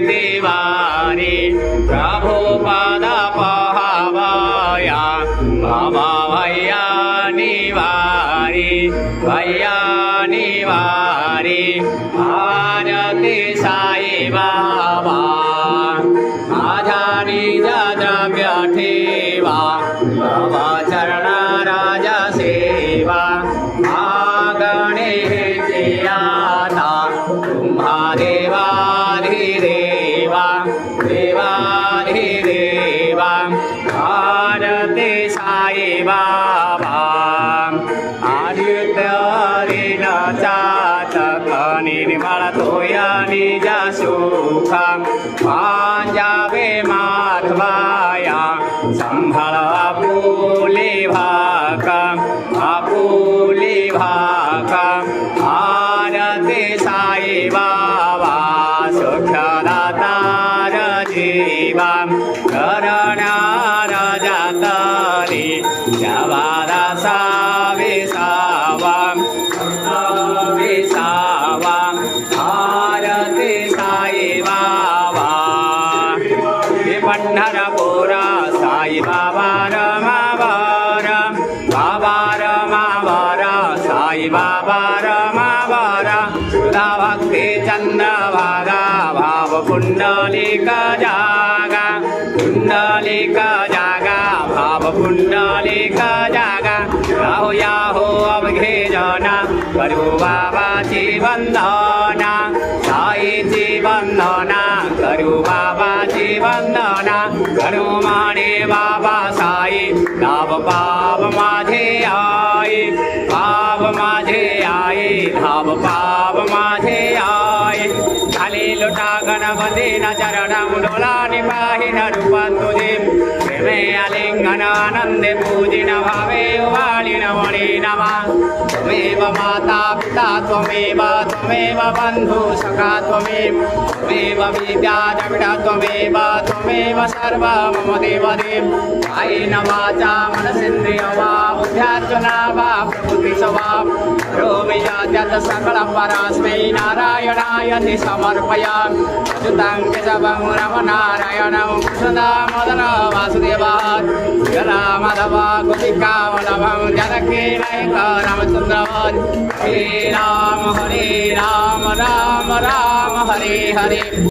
तिवारी प्रभुपद पहावया बाबा भैया निवारी आरती साई बाबा माझा निज द्रव्य ठेवा बाबा चरण राज सेवा गणेशची आता तुम्हा देवाधिदेवा आरती साई बाबा आदित्य दिन चातक निर्मळ तोया निज सुख पांजावे माधवाया संभळ आपुली भाक आरती साई बाबा सुखदातार जीवा करणार जातली जवादासा विसावा आरती साई बाबा पंढरपुरा साई बाबा रमावर साई बाबा रमावर सुधा भक्ती चंद्रभागा भाव पुंडलिक जागा भाव पुंडलिक जागा याहो अवघे जना करू बाबाची वंदना साईची वंदना करू बाबाची वंदना करू माने बाबा साई धाव पाव माझे आई धाव पाव माझे आई खाली लुटा गणपती न चरण मुलानी पाहिन रूपा तुझे प्रेमे आलिंगन आनंदे पूजिन भावे वाळिन मणि नमा त्वमेव माता पिता त्वमेव बंधु सखा त्वमेव विद्या द्रविड त्वमेव सर्व मम देवदेव कायेन वाचा मनसेन्द्रिय वा बुद्ध्यार्जुना वा प्रकृति स्वभाव रोमि जात्यत सकलं परस्मै नारायणाय ते समर्पयामि अच्युतं केशवं रमनारायणं सदा मदन वासुदेवात् जला माधव गोपिका वल्लभं जानकी नायक रामचन्द्रवत् हरे राम राम राम हरे हरे।